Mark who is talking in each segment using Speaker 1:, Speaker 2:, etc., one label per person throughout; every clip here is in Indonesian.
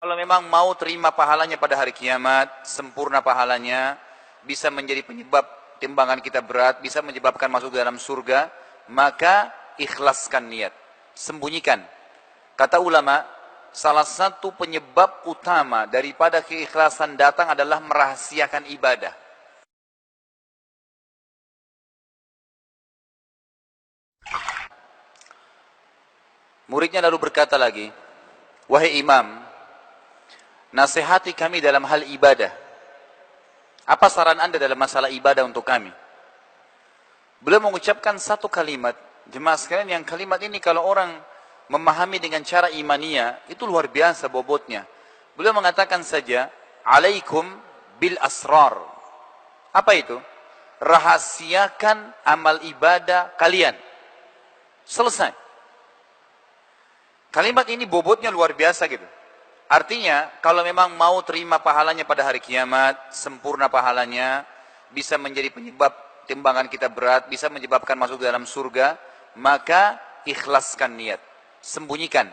Speaker 1: Kalau memang mau terima pahalanya pada hari kiamat, sempurna pahalanya, bisa menjadi penyebab timbangan kita berat, bisa menyebabkan masuk dalam surga, maka ikhlaskan niat. Sembunyikan. Kata ulama, salah satu penyebab utama daripada keikhlasan datang adalah merahasiakan ibadah. Muridnya lalu berkata lagi, "Wahai imam, nasihati kami dalam hal ibadah. Apa saran anda dalam masalah ibadah untuk kami?" Beliau mengucapkan satu kalimat. Jemaah sekalian, yang kalimat ini kalau orang memahami dengan cara imania, itu luar biasa bobotnya. Beliau mengatakan saja, "Alaikum bil asrar." Apa itu? Rahasiakan amal ibadah kalian. Selesai. Kalimat ini bobotnya luar biasa gitu. Artinya, kalau memang mau terima pahalanya pada hari kiamat, sempurna pahalanya, bisa menjadi penyebab timbangan kita berat, bisa menyebabkan masuk dalam surga, maka ikhlaskan niat. Sembunyikan.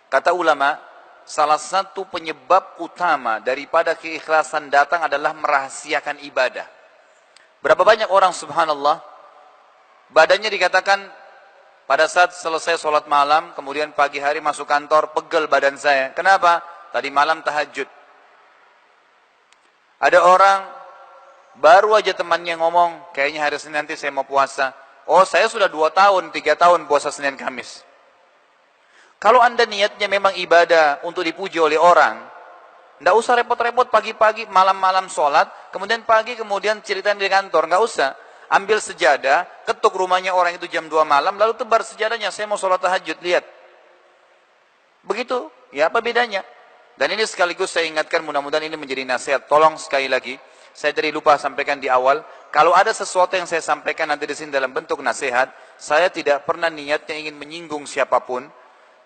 Speaker 1: Kata ulama, salah satu penyebab utama daripada keikhlasan datang adalah merahasiakan ibadah. Berapa banyak orang subhanallah, badannya dikatakan pada saat selesai sholat malam, kemudian pagi hari masuk kantor, pegel badan saya. Kenapa? Tadi malam tahajud. Ada orang, baru aja temannya ngomong, kayaknya hari Senin nanti saya mau puasa. Oh, saya sudah 2 tahun, 3 tahun puasa Senin Kamis. Kalau anda niatnya memang ibadah untuk dipuji oleh orang, tidak usah repot-repot pagi-pagi, malam-malam sholat, kemudian pagi, kemudian ceritain di kantor, nggak usah. Ambil sejadah, ketuk rumahnya orang itu jam 2 malam, lalu tebar sejadahnya, saya mau sholat tahajud, lihat. Begitu, ya apa bedanya? Dan ini sekaligus saya ingatkan, mudah-mudahan ini menjadi nasihat. Tolong sekali lagi, saya tadi lupa sampaikan di awal, kalau ada sesuatu yang saya sampaikan nanti di sini dalam bentuk nasihat, saya tidak pernah niatnya ingin menyinggung siapapun.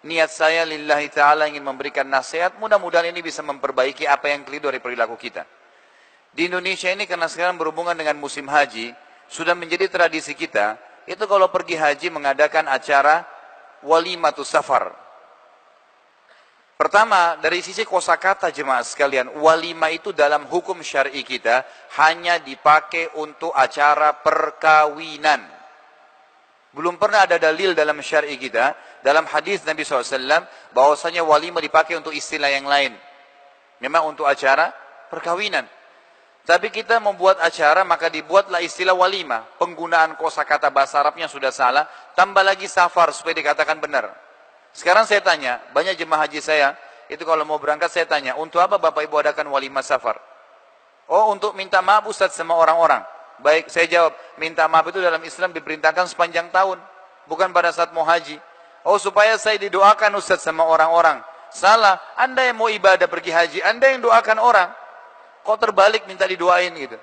Speaker 1: Niat saya lillahi ta'ala ingin memberikan nasihat, mudah-mudahan ini bisa memperbaiki apa yang keliru dari perilaku kita. Di Indonesia ini karena sekarang berhubungan dengan musim haji, sudah menjadi tradisi kita, itu kalau pergi haji mengadakan acara walimatus safar. Pertama, dari sisi kosakata jemaah sekalian, walimah itu dalam hukum syar'i kita hanya dipakai untuk acara perkawinan. Belum pernah ada dalil dalam syar'i kita, dalam hadis Nabi SAW, bahwasanya walimah dipakai untuk istilah yang lain. Memang untuk acara perkawinan. Tapi kita membuat acara, maka dibuatlah istilah walimah. Penggunaan kosakata bahasa Arabnya sudah salah, tambah lagi safar supaya dikatakan benar. Sekarang saya tanya, banyak jemaah haji saya, itu kalau mau berangkat saya tanya, untuk apa Bapak Ibu adakan walimah safar? Oh, untuk minta maaf Ustaz sama orang-orang. Baik, saya jawab, minta maaf itu dalam Islam diperintahkan sepanjang tahun, bukan pada saat mau haji. Oh, supaya saya didoakan Ustaz sama orang-orang. Salah, Anda yang mau ibadah pergi haji, Anda yang doakan orang. Kok terbalik minta didoain gitu?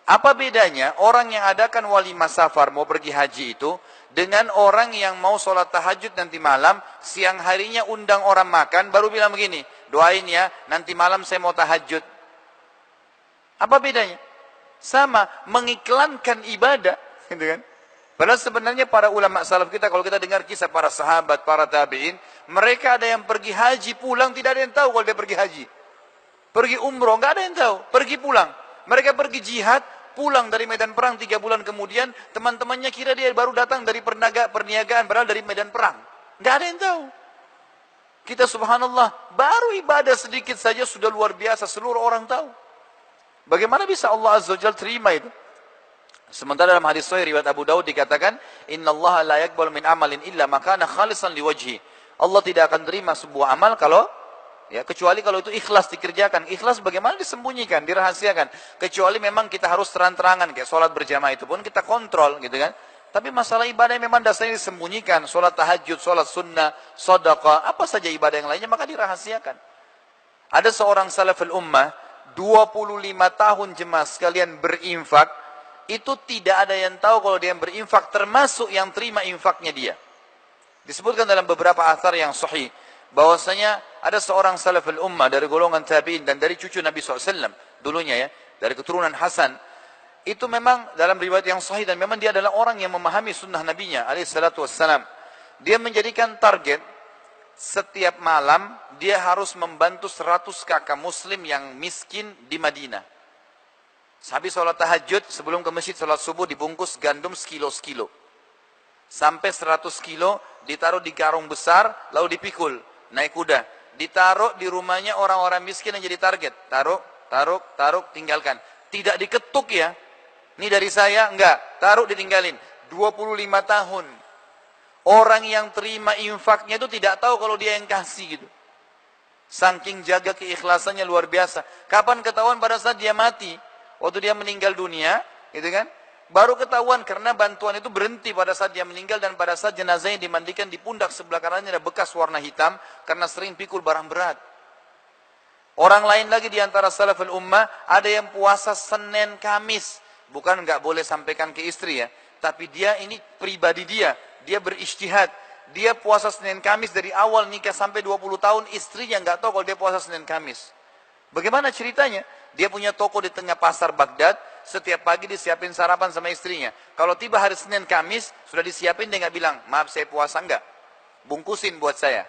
Speaker 1: Apa bedanya orang yang adakan walimah safar mau pergi haji itu dengan orang yang mau sholat tahajud nanti malam, siang harinya undang orang makan, baru bilang begini, doain ya, nanti malam saya mau tahajud. Apa bedanya? Sama, mengiklankan ibadah, gitu kan? Padahal sebenarnya para ulama salaf kita, kalau kita dengar kisah para sahabat, para tabi'in, mereka ada yang pergi haji pulang, tidak ada yang tahu kalau dia pergi haji. Pergi umroh, nggak ada yang tahu. Pergi pulang. Mereka pergi jihad, pulang dari medan perang 3 bulan kemudian, teman-temannya kira dia baru datang dari perniagaan, padahal dari medan perang. Nggak ada yang tahu. Kita subhanallah, baru ibadah sedikit saja sudah luar biasa, seluruh orang tahu. Bagaimana bisa Allah Azza wa Jalla terima itu? Sementara dalam hadis sahih riwayat Abu Daud dikatakan, "Innallaha la yaqbalu min amalin illa ma kana khalisan liwajhi." Allah tidak akan terima sebuah amal kecuali kalau itu ikhlas dikerjakan. Ikhlas bagaimana disembunyikan, dirahasiakan. Kecuali memang kita harus terang-terangan, kayak sholat berjamaah itu pun kita kontrol gitu kan. Tapi masalah ibadah yang memang dasarnya disembunyikan, sholat tahajud, sholat sunnah, sedekah, apa saja ibadah yang lainnya maka dirahasiakan. Ada seorang salaful ummah, 25 tahun jemaah sekalian berinfak, itu tidak ada yang tahu kalau dia berinfak, termasuk yang terima infaknya dia. Disebutkan dalam beberapa athar yang sahih, bahwasanya ada seorang salaful ummah dari golongan tabi'in dan dari cucu Nabi SAW dulunya ya, dari keturunan Hasan, itu memang dalam riwayat yang sahih dan memang dia adalah orang yang memahami sunnah nabinya alaihi salatu wassalam. Dia menjadikan target setiap malam dia harus membantu 100 kakak muslim yang miskin di Madinah. Habis sholat tahajud, sebelum ke masjid sholat subuh dibungkus gandum sekilo-sekilo. Sampai 100 kilo ditaruh di karung besar, lalu dipikul, naik kuda. Ditaruh di rumahnya orang-orang miskin yang jadi target. Taruh, tinggalkan. Tidak diketuk ya. Ini dari saya, enggak. Taruh, ditinggalin. 25 tahun. Orang yang terima infaknya itu tidak tahu kalau dia yang kasih gitu. Saking jaga keikhlasannya luar biasa. Kapan ketahuan? Pada saat dia mati. Waktu dia meninggal dunia, gitu kan? Baru ketahuan karena bantuan itu berhenti pada saat dia meninggal dan pada saat jenazahnya dimandikan di pundak sebelah kanannya ada bekas warna hitam karena sering pikul barang berat. Orang lain lagi di antara salaful ummah ada yang puasa Senin Kamis. Bukan nggak boleh sampaikan ke istri ya, tapi dia ini pribadi dia berijtihad. Dia puasa Senin Kamis dari awal nikah sampai 20 tahun, istrinya nggak tahu kalau dia puasa Senin Kamis. Bagaimana ceritanya? Dia punya toko di tengah pasar Baghdad, setiap pagi disiapin sarapan sama istrinya. Kalau tiba hari Senin Kamis, sudah disiapin, dia nggak bilang, maaf saya puasa, enggak. Bungkusin buat saya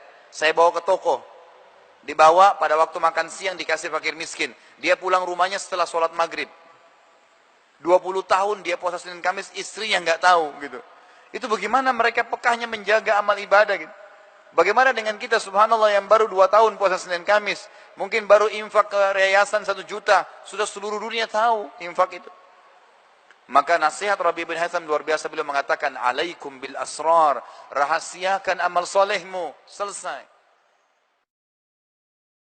Speaker 1: bawa ke toko. Dibawa pada waktu makan siang dikasih fakir miskin. Dia pulang rumahnya setelah sholat maghrib. 20 tahun dia puasa Senin Kamis, istrinya nggak tahu gitu. Itu bagaimana mereka pekahnya menjaga amal ibadah gitu. Bagaimana dengan kita subhanallah yang baru 2 tahun puasa Senin Kamis. Mungkin baru infak ke yayasan 1 juta. Sudah seluruh dunia tahu infak itu. Maka nasihat Rabi bin Haytham luar biasa, beliau mengatakan, alaikum bil asrar. Rahasiakan amal solehmu. Selesai.